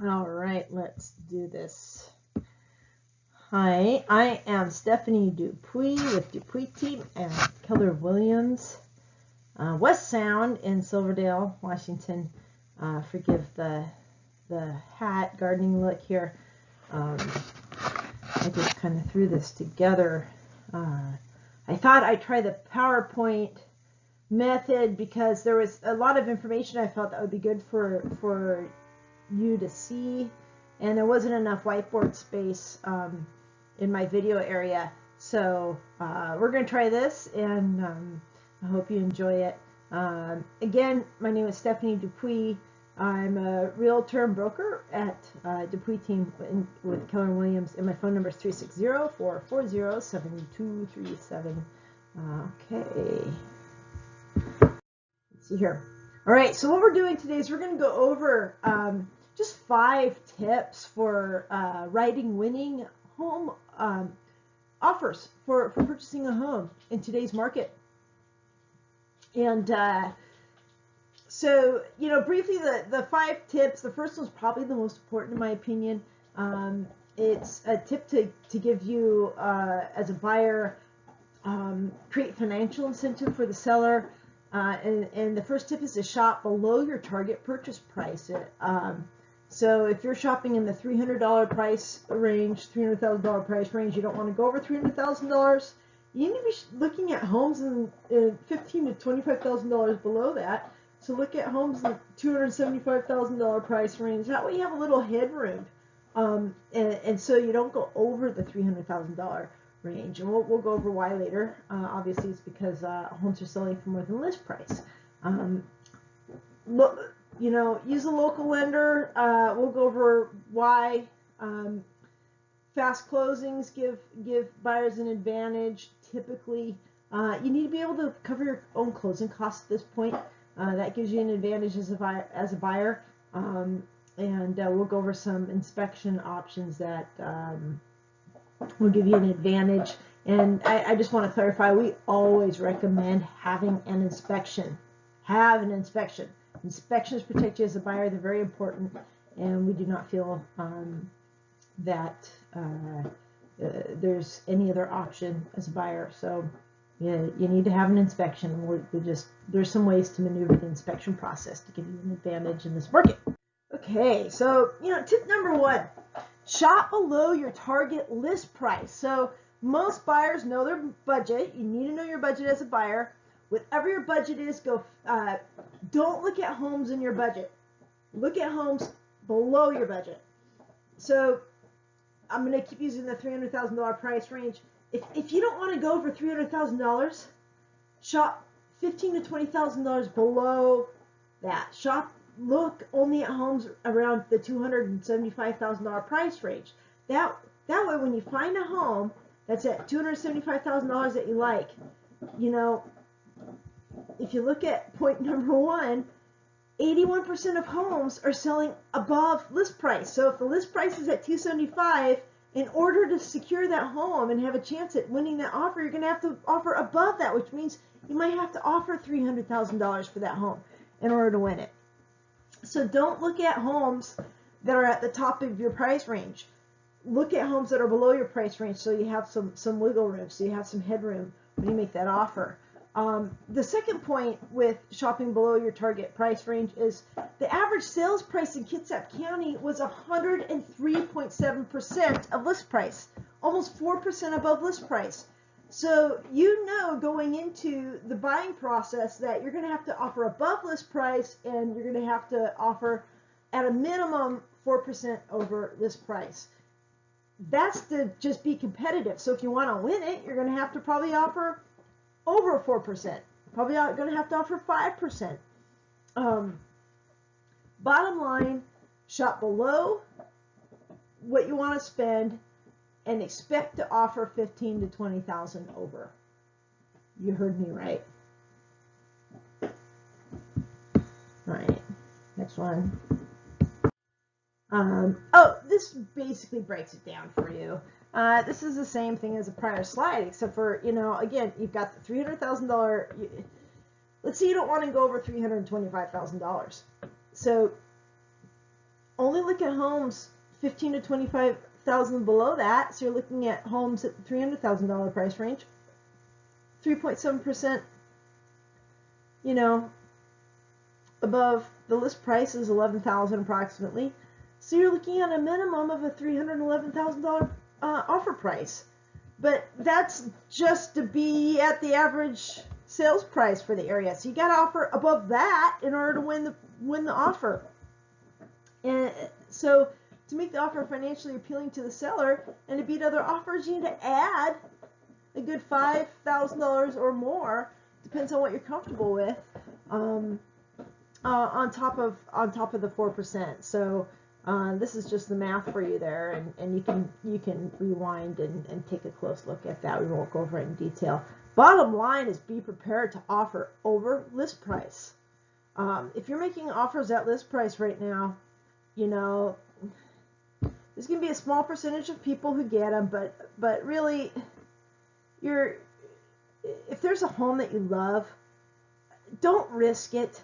All right, let's do this. Hi, I am Stephanie Dupuis with Dupuis Team and Keller Williams, West Sound in Silverdale, Washington. Forgive the hat gardening look here. I just kind of threw this together. I thought I'd try the PowerPoint method because there was a lot of information I felt that would be good for you to see, and there wasn't enough whiteboard space in my video area. So we're going to try this, and I hope you enjoy it. Again, my name is Stephanie Dupuis. I'm a realtor and broker at Dupuis Team with Keller Williams, and my phone number is 360-440-7237. Okay. Let's see here. All right, so what we're doing today is we're going to go over just 5 tips for writing winning home offers for purchasing a home in today's market. And so, briefly, the 5 tips, the first one's probably the most important in my opinion. It's a tip to give you as a buyer, create financial incentive for the seller. And the first tip is to shop below your target purchase price. So if you're shopping in the $300 price range, $300,000 price range, you don't want to go over $300,000. You need to be looking at homes in $15,000 to $25,000 below that. So look at homes in the $275,000 price range. That way you have a little headroom, and so you don't go over the $300,000 range. And we'll go over why later. Obviously, it's because homes are selling for more than list price. Use a local lender. We'll go over why fast closings give buyers an advantage. Typically, you need to be able to cover your own closing costs at this point. That gives you an advantage as a buyer. And we'll go over some inspection options that will give you an advantage. And I just want to clarify, we always recommend having an inspection. Have an inspection. Inspections protect you as a buyer. They're very important, and we do not feel that there's any other option as a buyer. So you need to have an inspection. There's some ways to maneuver the inspection process to give you an advantage in this market. Okay, so tip number 1, shop below your target list price. So most buyers know their budget. You need to know your budget as a buyer. Whatever your budget is, don't look at homes in your budget. Look at homes below your budget. So I'm going to keep using the $300,000 price range. If you don't want to go over $300,000, shop $15,000 to $20,000 below that. Look only at homes around the $275,000 price range. That way, when you find a home that's at $275,000 that you like, if you look at point number 1, 81% of homes are selling above list price. So if the list price is at $275,000, in order to secure that home and have a chance at winning that offer, you're going to have to offer above that, which means you might have to offer $300,000 for that home in order to win it. So don't look at homes that are at the top of your price range. Look at homes that are below your price range, so you have some wiggle room, so you have some headroom when you make that offer. The second point with shopping below your target price range is the average sales price in Kitsap County was 103.7% of list price, almost 4% above list price. So going into the buying process that you're going to have to offer above list price, and you're going to have to offer at a minimum 4% over list price. That's to just be competitive. So if you want to win it, you're going to have to probably offer over 4%. Probably going to have to offer 5%. Bottom line, shop below what you want to spend and expect to offer $15,000 to $20,000 over. You heard me right. All right, next one. This basically breaks it down for you. This is the same thing as a prior slide, except for, again, you've got the $300,000. Let's say you don't want to go over $325,000. So only look at homes 15 to 25,000 below that, so you're looking at homes at the $300,000 price range, 3.7%, you know, above the list price is $11,000 approximately. So you're looking at a minimum of a $311,000 offer price. But that's just to be at the average sales price for the area. So you got to offer above that in order to win the offer. And so to make the offer financially appealing to the seller and to beat other offers, you need to add a good $5,000 or more, depends on what you're comfortable with, on top of the 4%. So this is just the math for you there, and you can rewind and take a close look at that. We won't go over it in detail. Bottom line is be prepared to offer over list price. If you're making offers at list price right now, you know, there's going to be a small percentage of people who get them, but really, if there's a home that you love, don't risk it.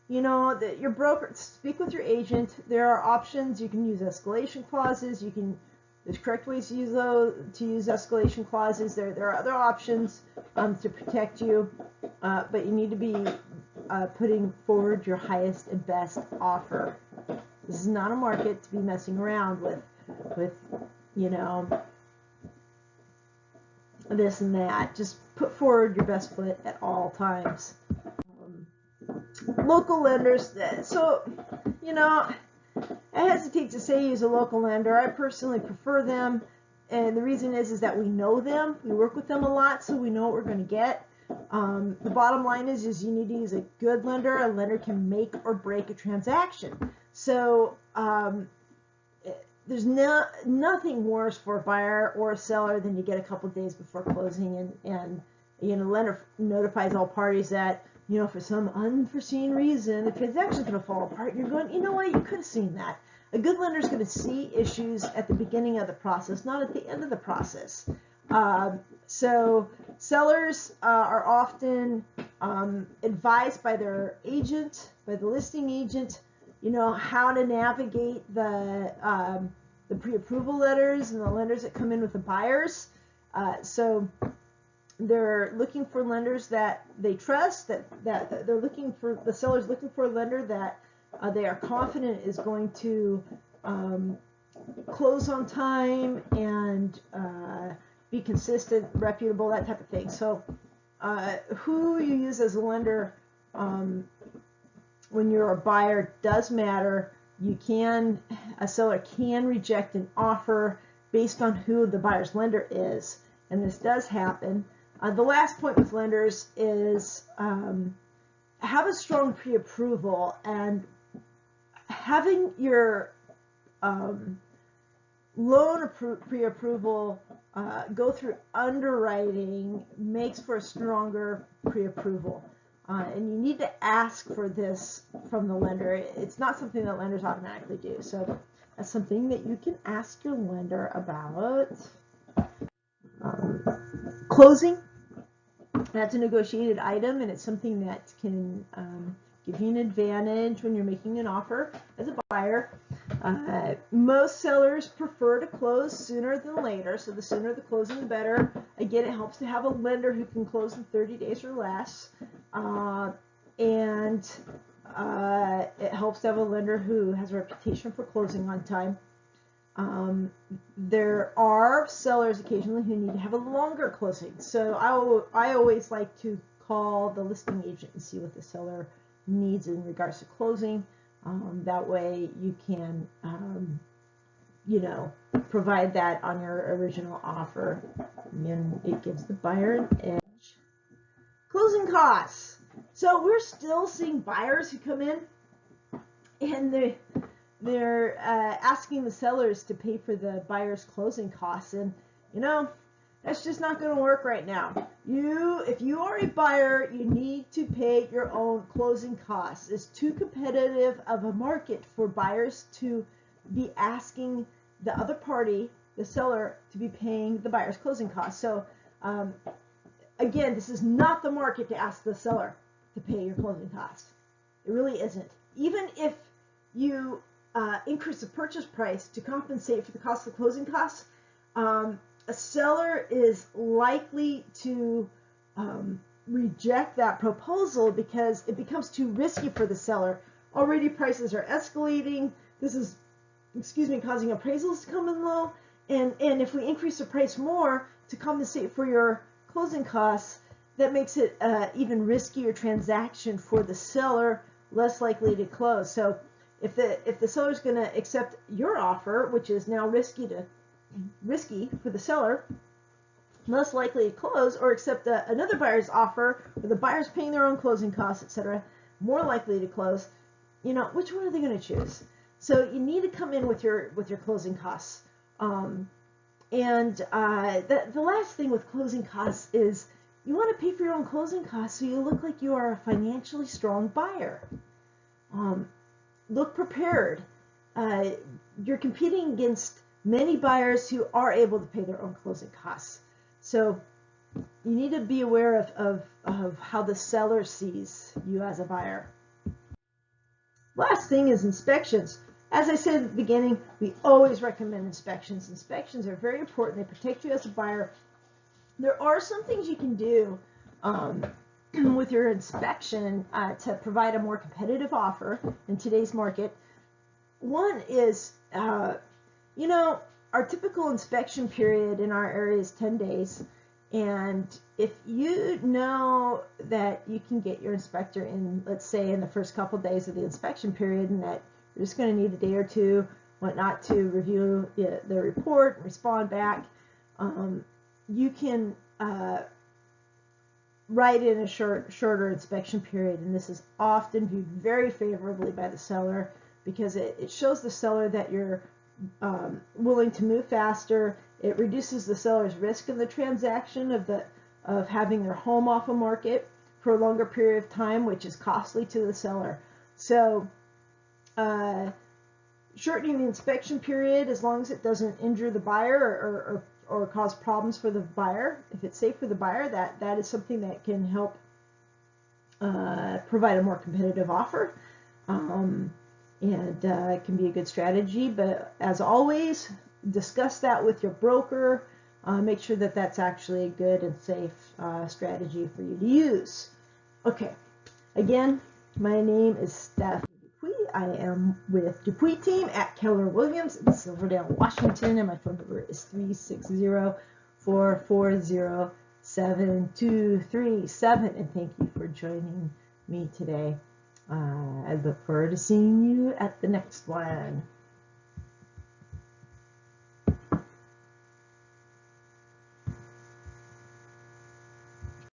You know, that your broker, speak with your agent. There are options. You can use escalation clauses. There's correct ways to use escalation clauses. There are other options to protect you, but you need to be putting forward your highest and best offer. This is not a market to be messing around with you know, this and that. Just put forward your best foot at all times. Local lenders, so, you know, I hesitate to say use a local lender. I personally prefer them, and the reason is that we know them. We work with them a lot, so we know what we're going to get. The bottom line is you need to use a good lender. A lender can make or break a transaction. So there's nothing worse for a buyer or a seller than you get a couple days before closing and you know, the lender notifies all parties that, you know, for some unforeseen reason, the transaction's going to fall apart. And you're going, you know what, you could have seen that. A good lender is going to see issues at the beginning of the process, not at the end of the process. So sellers are often advised by their agent, by the listing agent, you know, how to navigate the pre-approval letters and the letters that come in with the buyers. So they're looking for lenders that they trust, that they're looking for, the seller's looking for a lender that they are confident is going to close on time and be consistent, reputable, that type of thing. So who you use as a lender when you're a buyer does matter. A seller can reject an offer based on who the buyer's lender is, and this does happen. The last point with lenders is have a strong pre-approval, and having your loan pre-approval go through underwriting makes for a stronger pre-approval. And you need to ask for this from the lender. It's not something that lenders automatically do. So that's something that you can ask your lender about. Closing. That's a negotiated item, and it's something that can give you an advantage when you're making an offer as a buyer. Most sellers prefer to close sooner than later, so the sooner the closing, the better. Again, it helps to have a lender who can close in 30 days or less, and it helps to have a lender who has a reputation for closing on time. There are sellers occasionally who need to have a longer closing. So I always like to call the listing agent and see what the seller needs in regards to closing. That way you can, you know, provide that on your original offer, and it gives the buyer an edge. Closing costs. So we're still seeing buyers who come in and they're asking the sellers to pay for the buyer's closing costs, and you know, that's just not going to work right now. If you are a buyer, you need to pay your own closing costs. It's too competitive of a market for buyers to be asking the other party, the seller, to be paying the buyer's closing costs. So again, this is not the market to ask the seller to pay your closing costs. It really isn't. Even if you increase the purchase price to compensate for the cost of closing costs, a seller is likely to reject that proposal because it becomes too risky for the seller. Already prices are escalating. This is, causing appraisals to come in low. And if we increase the price more to compensate for your closing costs, that makes it even riskier transaction for the seller, less likely to close. So if the seller's going to accept your offer, which is now risky for the seller, less likely to close, or accept another buyer's offer where the buyer's paying their own closing costs, etc., more likely to close, which one are they going to choose? So you need to come in with your closing costs. The last thing with closing costs is you want to pay for your own closing costs so you look like you are a financially strong buyer. Look prepared. You're competing against many buyers who are able to pay their own closing costs. So you need to be aware of how the seller sees you as a buyer. Last thing is inspections. As I said at the beginning, we always recommend inspections. Inspections are very important. They protect you as a buyer. There are some things you can do with your inspection to provide a more competitive offer in today's market. One is, our typical inspection period in our area is 10 days. And if you know that you can get your inspector in, let's say, in the first couple days of the inspection period, and that you're just going to need a day or two, whatnot, to review the report and respond back, you can write in a shorter inspection period. And this is often viewed very favorably by the seller because it shows the seller that you're willing to move faster. It reduces the seller's risk in the transaction of having their home off a market for a longer period of time, which is costly to the seller. So shortening the inspection period, as long as it doesn't injure the buyer or cause problems for the buyer, if it's safe for the buyer, that is something that can help provide a more competitive offer. It can be a good strategy, but as always, discuss that with your broker. Make sure that that's actually a good and safe strategy for you to use. Okay, again, my name is Stephanie Dupuis. I am with Dupuis team at Keller Williams in Silverdale, Washington, and my phone number is 360-440-7237. And thank you for joining me today. I look forward to seeing you at the next one.